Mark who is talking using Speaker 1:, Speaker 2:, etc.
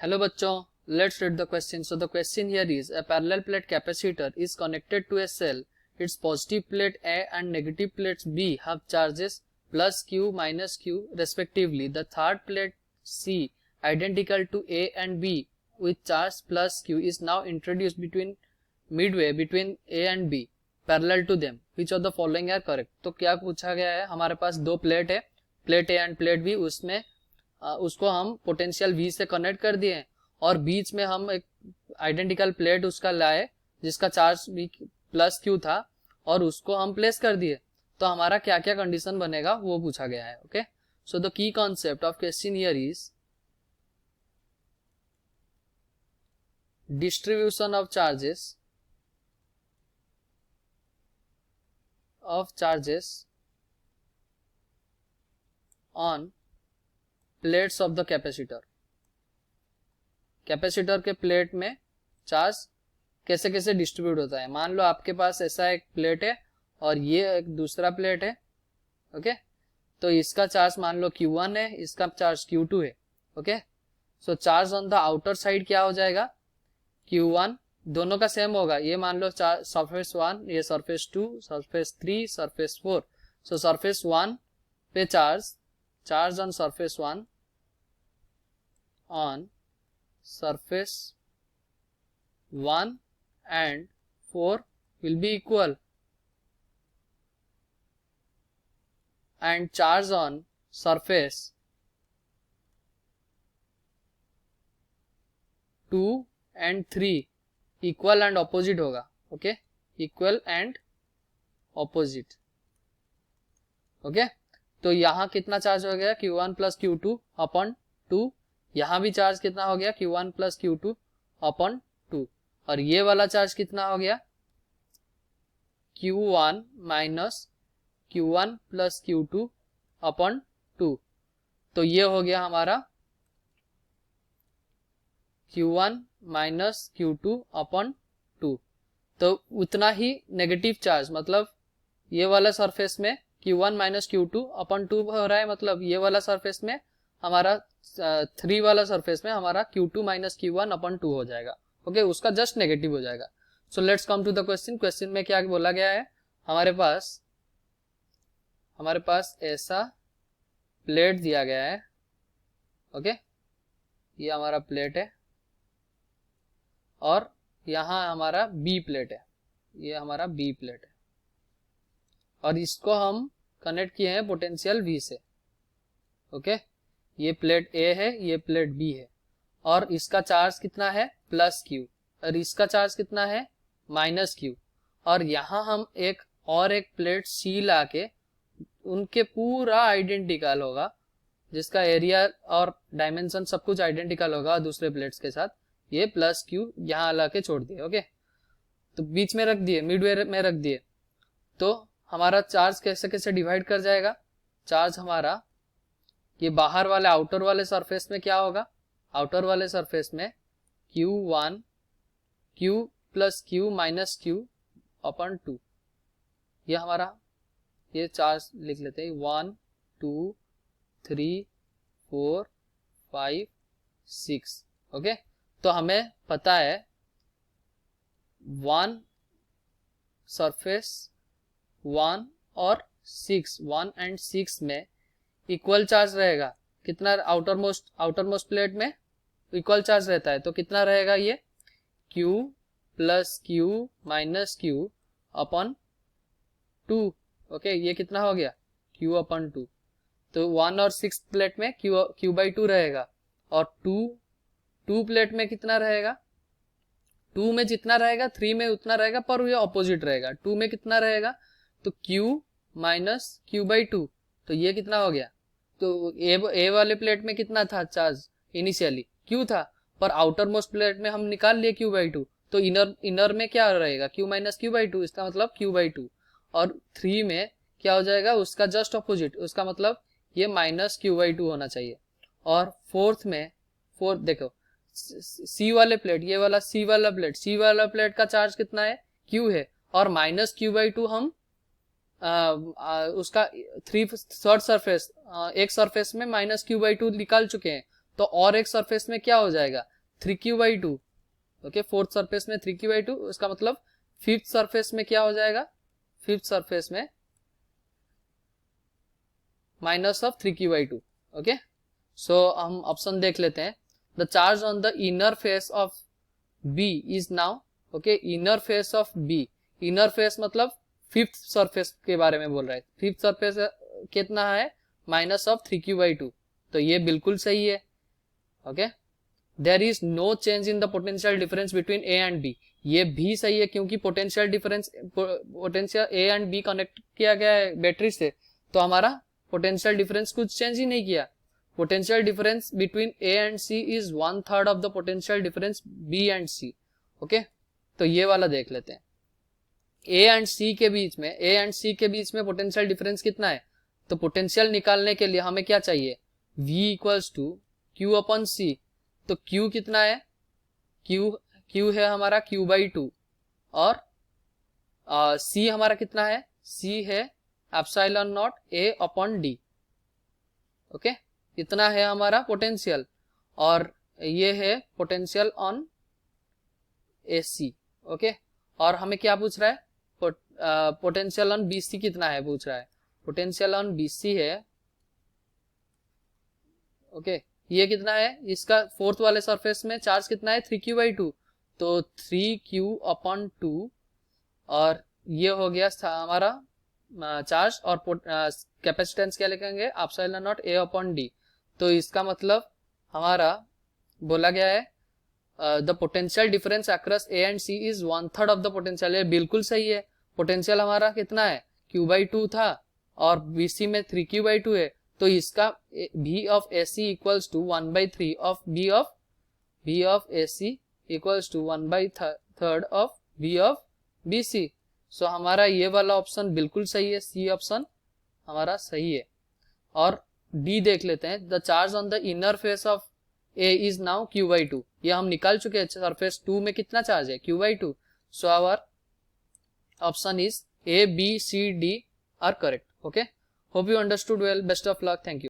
Speaker 1: Hello bachcho, let's read the question. So the question here is a parallel plate capacitor is connected to a cell. Its positive plate A and negative plates B have charges plus Q minus Q respectively. The third plate C identical to A and B with charge plus Q is now introduced midway between A and B parallel to them. Which of the following are correct? तो क्या पूछा गया है, हमारे पास दो plate है, plate A end plate B, उसमें उसको हम पोटेंशियल V से कनेक्ट कर दिए हैं और बीच में हम एक आइडेंटिकल प्लेट उसका लाए जिसका चार्ज भी प्लस Q था और उसको हम प्लेस कर दिए, तो हमारा क्या क्या कंडीशन बनेगा वो पूछा गया है. Okay, so the key concept of question here is distribution of charges on plates of the capacitor. Capacitor के प्लेट में चार्ज कैसे कैसे डिस्ट्रीब्यूट होता है. मान लो आपके पास ऐसा एक प्लेट है और ये एक दूसरा प्लेट है. ओके, तो इसका चार्ज मान लो Q1 है, इसका चार्ज Q2 है. Okay, so charge on the outer side क्या हो जाएगा, Q1 दोनों का सेम होगा. ये मान लो सरफेस 1, ये सरफेस 2, सरफेस 3, सरफेस 4. सो सरफेस 1 पे charge on surface 1 on surface 1 and 4 will be equal, and charge on surface 2 and 3 equal and opposite होगा. Okay, equal and opposite. Okay, तो यहाँ कितना चार्ज हो गया, Q1 प्लस Q2 अपॉन 2. यहाँ भी charge कितना हो गया, Q1 प्लस Q2 अपॉन 2. और ये वाला चार्ज कितना हो गया, Q1 minus Q1 plus Q2 upon 2. तो ये हो गया हमारा Q1 माइनस Q2 अपॉन 2. तो उतना ही नेगेटिव चार्ज, मतलब ये वाला सरफेस में Q1 माइनस Q2 अपॉन 2 हो रहा है, मतलब ये वाला सरफेस में हमारा 3 वाला सरफेस में हमारा Q2 माइनस Q1 अपॉन 2 हो जाएगा. ओके, उसका जस्ट नेगेटिव हो जाएगा. So let's come to the question. Question में क्या बोला गया है, हमारे पास ऐसा प्लेट दिया गया है. ओके, ये हमारा प्लेट है और यहाँ हमारा B प्लेट है, ये हमारा B प्लेट है और इसको हम कनेक्ट किए हैं पोटेंशियल V से. ओके, ये प्लेट A है, ये प्लेट B है और इसका चार्ज कितना है, प्लस Q, और इसका चार्ज कितना है, माइनस Q. और यहाँ हम एक प्लेट C लाके उनके पूरा आइडेंटिकल होगा, जिसका एरिया और डायमेंशन सब कुछ आइडेंटिकल होगा दूसरे प्लेट्स के साथ. ये प्लस Q यहाँ लाके छोड़ दिए. ओके, तो बीच में रख दिए, मिडवे में रख दिए, तो हमारा चार्ज कैसे कैसे डिवाइड कर जाएगा. चार्ज हमारा ये बाहर वाले आउटर वाले सरफेस में क्या होगा, आउटर वाले सरफेस में Q1 Q plus Q minus Q upon 2. ये हमारा ये चार्ज लिख लेते हैं, 1 2 3 4 5 6. ओके, तो हमें पता है 1 सरफेस 1 और 1 एंड 6 में इक्वल चार्ज रहेगा. कितना, आउटर मोस्ट प्लेट में इक्वल चार्ज रहता है, तो कितना रहेगा, ये Q plus Q minus Q upon 2. Okay, ये कितना हो गया, Q अपॉन 2. तो 1 और 6 प्लेट में Q बाई 2 रहेगा और 2 प्लेट में कितना रहेगा, 2 में जितना रहेगा 3 में उतना रहेगा, पर ये ऑपोजिट रहेगा. 2 में कितना रहेगा, तो Q माइनस Q बाई 2. तो ये कितना हो गया, तो ए वाले प्लेट में कितना था चार्ज, इनिशियली Q था, पर आउटर मोस्ट प्लेट में हम निकाल लिए Q बाई 2, तो इनर में क्या रहेगा, Q माइनस Q बाई 2, इसका मतलब Q बाई 2. और 3 में क्या हो जाएगा, उसका जस्ट ऑपोजिट, उसका मतलब ये माइनस Q बाई 2 होना चाहिए. और फोर्थ देखो C वाले प्लेट, ये वाला C वाला प्लेट का चार्ज कितना है, Q है, और माइनस Q बाई 2 हम उसका थर्ड सरफेस एक सरफेस में माइनस Q बाई 2 निकाल चुके हैं, तो और एक सरफेस में क्या हो जाएगा 3q/2। ओके, फोर्थ सरफेस में 3q/2, उसका मतलब फिफ्थ सरफेस में क्या हो जाएगा, फिफ्थ सरफेस में minus of 3q/2। Okay, so हम ऑप्शन देख लेते हैं। The charge on the inner face of B is now, okay, inner face of B, inner face मतलब फिफ्थ सरफेस के बारे में बोल रहा है। फिफ्थ सरफेस कितना है, माइनस ऑफ 3q/2, तो ये बिल्कुल सही है। Okay, there is no change in the potential difference between A and B, ये भी सही है क्योंकि potential difference, potential A and B connect किया गया है बैटरी से, तो हमारा पोटेंशियल डिफरेंस कुछ चेंज ही नहीं किया। Potential difference between A and C is 1/3 of the potential difference B and C. Okay, तो ये वाला देख लेते हैं। ए एंड सी के बीच में, ए एंड सी के बीच में पोटेंशियल डिफरेंस कितना है, तो पोटेंशियल निकालने के लिए हमें क्या चाहिए, V इक्वल्स टू Q/C। तो Q कितना है, Q है हमारा Q/2 और C हमारा कितना है, C है ε0 A/D। ओके, इतना है हमारा पोटेंशियल और ये है पोटेंशियल ऑन AC। ओके, और हमें क्या पूछ रहा है, पोटेंशियल ऑन BC कितना है पूछ रहा है। पोटेंशियल ऑन BC है, ओके, ये कितना है, इसका फोर्थ वाले सरफेस में चार्ज कितना है 3q/2, तो 3q/2 और ये हो गया हमारा चार्ज, और कैपेसिटेंस क्या लिखेंगे ε0 A/D। तो इसका मतलब हमारा बोला गया है the potential difference across A and C is 1/3 of the potential. ये बिल्कुल सही है। पोटेंशियल हमारा कितना है, q/2 था और BC में 3q/2 है, तो इसका V of AC equals to 1/3 of V of AC equals to 1/3 of V of BC। So हमारा ये वाला ऑप्शन बिल्कुल सही है, सी ऑप्शन हमारा सही है। और डी देख लेते हैं। The charge on the inner face of A is now q/2, ये हम निकाल चुके हैं। सरफेस 2 में कितना चार्ज है, q/2। So our option is A, B, C, D are correct. Okay, hope you understood well, best of luck, thank you.